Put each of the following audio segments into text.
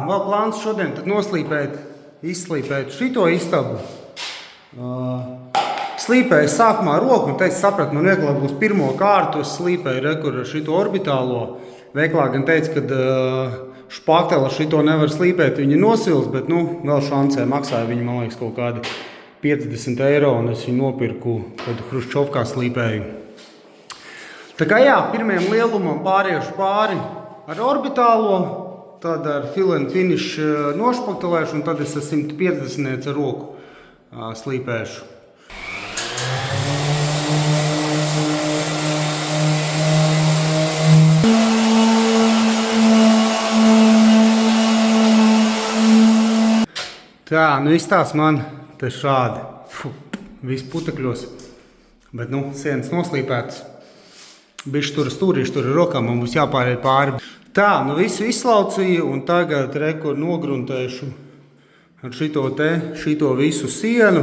vēl plāns šodien tad izslīpēt šito istabu. Slīpēju sākumā roku un teicu, sapratu, man vieglāk būs pirmo kārtu, es slīpēju rekur ar šito orbitālo. Veiklā gan teica, ka špakteli ar šito nevar slīpēt, viņi nosils, bet vēl šancē maksāja viņi, man liekas, kaut kādi 50 eiro, un es viņu nopirku, kad Hruščovkā slīpēju. Tā kā jā, pirmajam lielumam pāriešu pāri ar orbitālo, tad ar fill and finish nošpaktelēšu, un tad es ar 150 ar roku slīpēšu. Tā, izstāst man te šādi. Viss putekļos, bet sienas noslīpētas. Bišķi tur stūrīši, tur ar rokām, man būs jāpāriet pāri. Tā, visu izslaucīju un tagad rekur nogruntēšu ar šito visu sienu.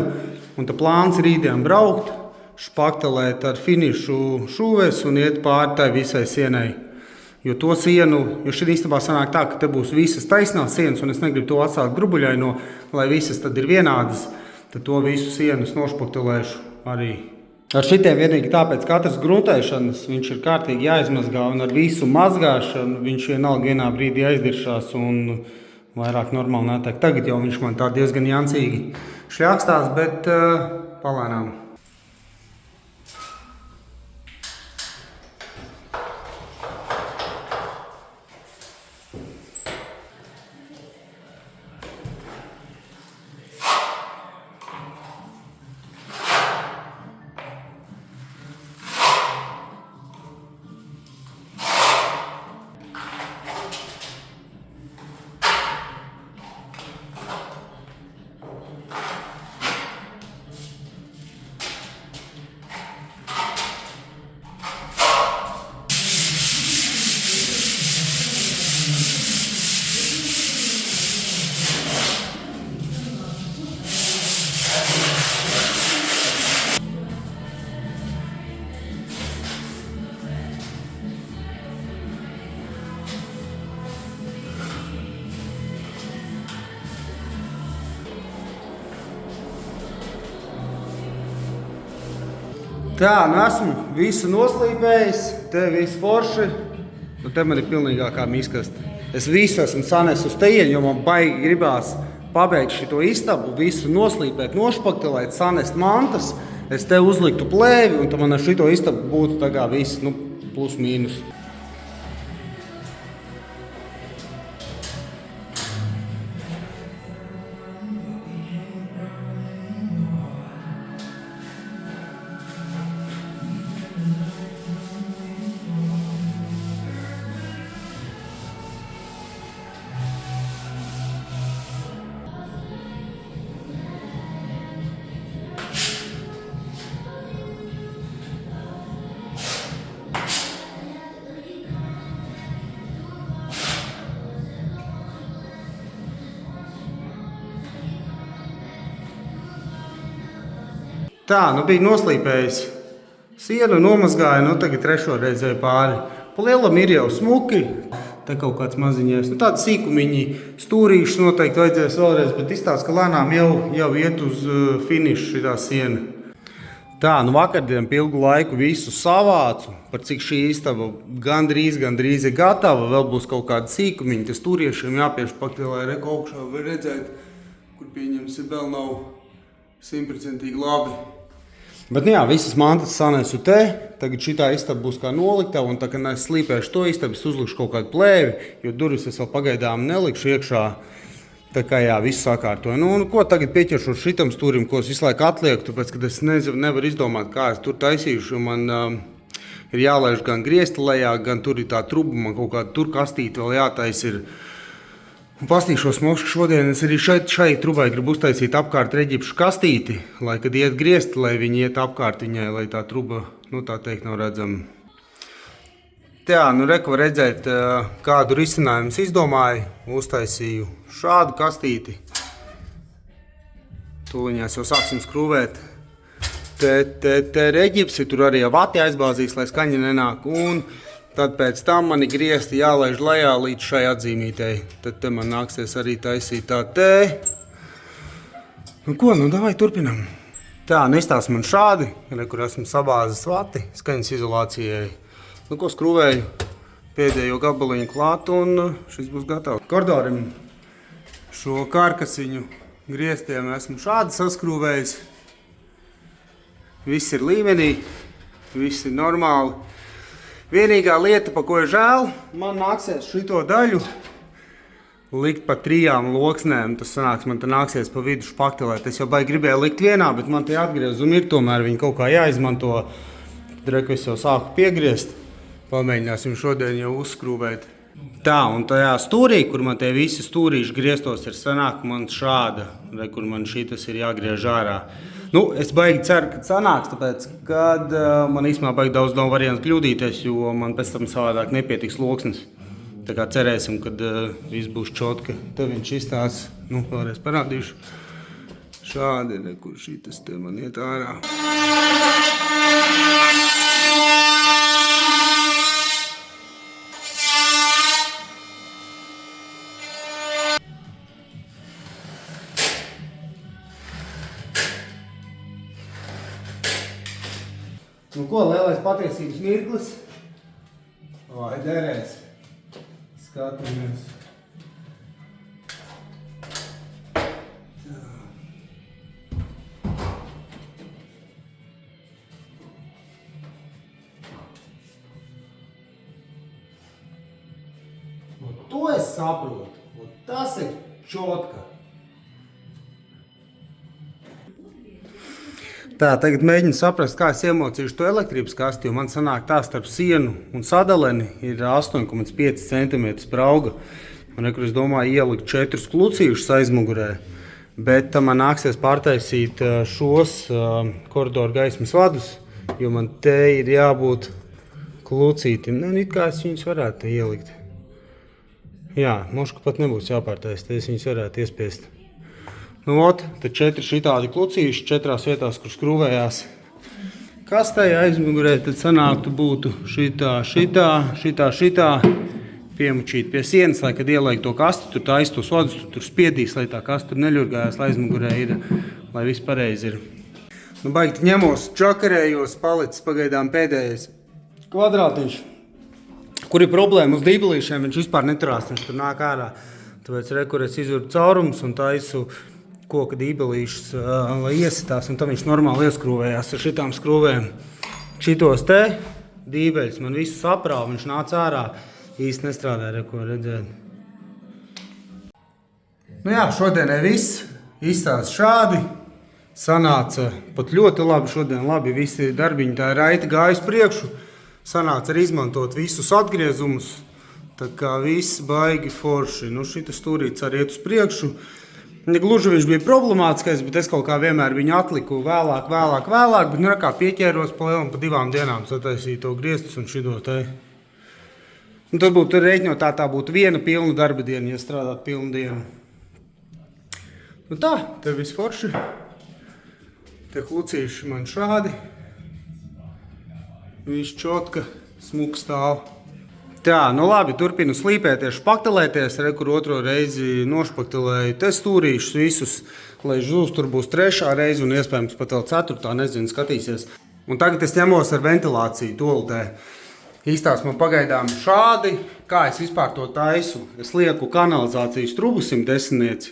Un tā plāns rītdien braukt, špaktelēt ar finišu šūves un iet pāri tai visai sienai. Jo to sienu, jo šī istabā sanāk tā, ka te būs visas taisnās sienas, un es negribu to atstāt grubuļaino, lai visas tad ir vienādas, tad to visu sienas nošpaktelēšu arī. Ar šitiem vienīgi tāpēc katras gruntēšanas viņš ir kārtīgi jāizmazgā, un ar visu mazgāšanu viņš vienalga vienā brīdī aizdiršās un vairāk normāli netiek. Tagad jau viņš man tā diezgan jancīgi šļakstās, bet palēnām. Tā, esmu visu noslīpējis, te viss forši, te man ir pilnīgākā miskasta. Es visu esmu sanes uz tejienu, jo man baigi gribās pabeigt šito istabu, visu noslīpēt, nošpaktelēt, sanest mantas, es te uzliktu plēvi, un tad man ar šito istabu būtu tā kā viss, plus mīnus. Tā, bija noslīpējis sienu, nomazgāju, tagad trešo reizi pāri. Pa lielam ir jau smuki, te kaut kāds maziņais, tādi sīkumiņi, stūrīšus noteikti vajadzēs vēlreiz, bet izstāst, ka lēnām jau iet uz finišu šitā siena. Tā, vakardien ilgu laiku visu savācu, par cik šī istaba gandrīz ir gatava, vēl būs kaut kādi sīkumiņi, te stūriešiem jāpiešpaktelē reko augšā, var redzēt, kur pieņemsi vēl nav 100% labi. Bet jā, visas mantas sanesu te, tagad šitā istaba būs kā noliktava, un tā, kad es slīpēšu to istabu, es uzlikšu kaut kādu plēvi, jo durvis es vēl pagaidām nelikšu iekšā. Tā kā jā, viss sakārtoju. Ko tagad pieķeršu šitam stūrim, ko es visu laiku atlieku, tāpēc, kad es nevaru izdomāt, kā es tur taisīšu, jo man ir jālaiž gan griezti lejā, gan tur ir tā truba, man kaut kāda tur kastīte vēl jātais ir. Un pastīšos mošu, šodien es arī šai trubai gribu uztaisīt apkārt reģipšu kastīti, lai, kad iet griezti, lai viņi iet apkārt viņai, lai tā truba, tā teikt, nav redzama. Tā, reku var redzēt, kādu risinājumu izdomāju, uztaisīju šādu kastīti. Tūliņās jau sāksim skrūvēt. Te reģipsi, tur arī vati aizbāzīs, lai skaņa nenāk. Un Tad pēc tam man ir griezti jālaiž lejā līdz šai atzīmītei. Tad te man nāksies arī taisīt tā te. Nu ko, nu davai turpinam. Tā, nu izstās man šādi, kur esmu sabāzis vati skaņas izolācijai. Nu ko, skrūvēju pēdējo gabaliņu klāt un šis būs gatavs. Kordorim šo karkasiņu grieztiem esmu šādi saskrūvējis. Viss ir līmenī, viss ir normāli. Vienīgā lieta, pa ko ir žēl, man nāksies šito daļu likt pa 3 loksnēm. Tas sanāks, man te nāksies pa vidu špaktelēt. Es jau baigi gribēju likt vienā, bet man te atgriezumi ir, tomēr viņi kaut kā jāizmanto. Tad reku es jau sāku piegriezt. Pamēģināsim šodien jau uzskrūvēt. Tā, un tajā stūrī, kur man tie visi stūrīši grieztos, ir sanāk man šāda, kur man šitas ir jāgriež ārā. Nu, es baigi ceru, ka sanāks, tāpēc, kad man īstenībā baigi daudz nav variantu kļūdīties, jo man pēc tam savādāk nepietiks loksnes. Tā kā cerēsim, kad viss būs čotka. Te viņš izstās, nu, vēlreiz parādīšu. Šādi, kur šitas te man iet ārā. Nu ko, lielais patiesības mirklis. Vai derēs. Skatāmies. To es saprotu. Tas ir čotka. Tā, tagad mēģinu saprast, kā es iemocīšu to elektrības kasti, jo man sanāk tā starp sienu un sadaleni ir 8,5 cm sprauga. Un rekur es domāju ielikt 4 klucīšus aizmugurē, bet man nāksies pārtaisīt šos koridoru gaismas vadus, jo man te ir jābūt klucītim. Ne, it kā es viņus varētu te ielikt. Jā, moška pat nebūs jāpārtaisa, te es viņus varētu iespiest. Nu, tad 4 šitādi klucīši, 4 vietās, kur skrūvējās kastē aizmugurē, tad sanāktu būtu šitā, piemučīt pie sienas, lai, kad ieliek to kasti, tur taisa tos vadus, tur spiedīs, lai tā kasta tur neļurgājās, lai aizmugurē ir, lai viss pareizi ir. Nu, baigi ņemos, čakarējos, palicis pagaidām pēdējais kvadrātiņš, kur ir problēma uz dībelīšiem, viņš vispār neturās, viņš tur nāk ārā. Tāpēc rekur es izvuru caurumus un taisu koka dībelīšus, lai iesitās, un tad viņš normāli ieskrūvējās ar šitām skrūvēm. Šitos te dībeļus man visu saprāva, viņš nāca ārā, īsti nestrādāja, reko redzēt. Nu jā, šodienai viss izstās šādi, sanāca pat ļoti labi, šodien labi visi darbiņi tā raiti gājas priekšu, sanāca arī izmantot visus atgriezumus, tā kā viss baigi forši. Nu, šitas stūrīts arī iet uz priekšu. Gluži viņš bija problemātiskais, bet es kaut kā vienmēr viņu atliku vēlāk, bet nu kā pieķēros pa lielam pa 2 dienām sataisīju to griestus un šito te. Un tad būtu rēķinot tā būtu viena pilna darba diena, ja strādāt pilnu dienu. Nu tā, te viss forši. Te klucīši man šādi. Viss čotka, smuks stāv. Tā, nu labi, turpinu slīpēties, špaktelēties, rekur otro reizi nošpaktelēju te stūrīšus visus, lai žūs tur būs 3. reize un iespējams pat vēl 4. nezinu, skatīsies. Un tagad es ņemos ar ventilāciju toltē. Īstās man pagaidām šādi, kā es vispār to taisu. Es lieku kanalizācijas trubu 110,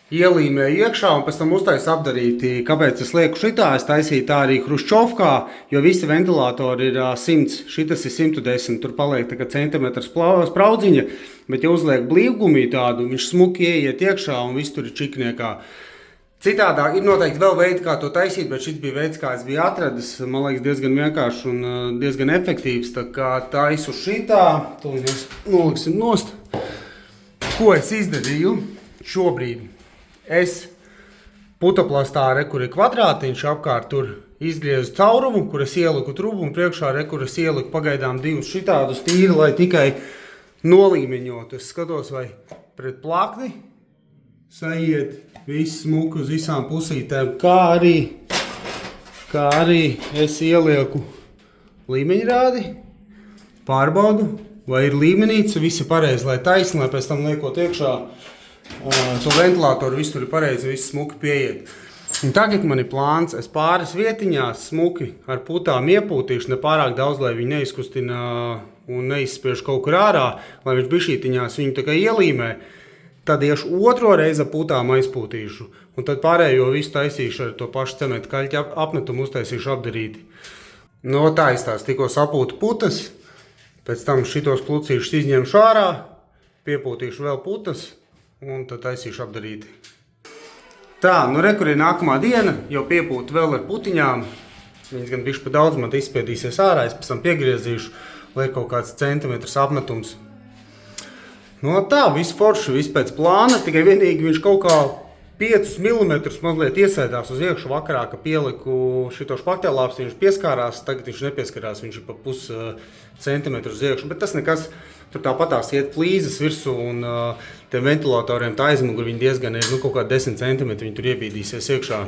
ielīmēju iekšā un pēc tam uztaisu apdarīti. Kāpēc es lieku šitā? Es taisīju tā arī Hruščovkā, jo visi ventilātori ir 100, šitas ir 110, tur paliek tā kā centimetrs spraudziņa, bet ja uzliek blīvgumī tādu, viņš smuki ieiet iekšā un viss tur ir čikniekā. Citādāk ir noteikti vēl veidi, kā to taisīt, bet šis bija veids, kā es biju atradis, man liekas, diezgan vienkārši un diezgan efektīvs, tā kā taisu šitā, tūlīt mēs noliksim nost. Ko es izdarīju šobrīd? Es putoplastā, kur ir kvadrātiņš apkārt, tur izgriezu caurumu, kur es ieliku trubu un priekšā, kur es ieliku pagaidām 2 šitādus tīri, lai tikai nolīmeņotu. Es skatos, vai pret plakni saiet viss smuki uz visām pusītēm, kā arī es ielieku līmeņrādi. pārbaudu, vai ir līmenīts, viss ir pareizi, lai taisni, lai pēc tam liekot iekšā to ventilātoru, viss tur ir pareizi, viss smuki pieiet. Un tagad man ir plāns, es pāris vietiņās smuki ar putām iepūtīšu, ne pārāk daudz, lai viņi neizkustina un neizspiež kaut kur ārā, lai viņš bišķītiņās viņu tā kā ielīmē. Tad iešu otro reizi ar putām aizpūtīšu, un tad pārējo visu taisīšu ar to pašu cementu kaļķi apmetumu, uztaisīšu apdarīti. No tā izstās, tikko sapūtu putas, pēc tam šitos klucīšus izņemšu ārā, piepūtīšu vēl putas, un tad taisīšu apdarīti. Tā, nu re, kur ir nākamā diena, jau piepūtu vēl ar putiņām. Viņas gan bišķi pa daudz man izspiedīsies ārā, es pēc tam piegriezīšu, liek kaut kāds centimetrs apmetums. No tā, viss forši, viss pēc plāna, tikai vienīgi viņš kaut kā 5 mm mazliet iesēdās uz iekšu vakarā, ka pieliku šito špaktelāpsti, viņš pieskārās, tagad viņš nepieskarās, viņš ir pa pus centimetru uz iekšu, bet tas nekas, tur tāpatās iet flīzes virsū un tiem ventilatoriem tā aizmugur viņi diezgan ir, nu kaut kā 10 cm viņi tur iebīdīsies iekšā.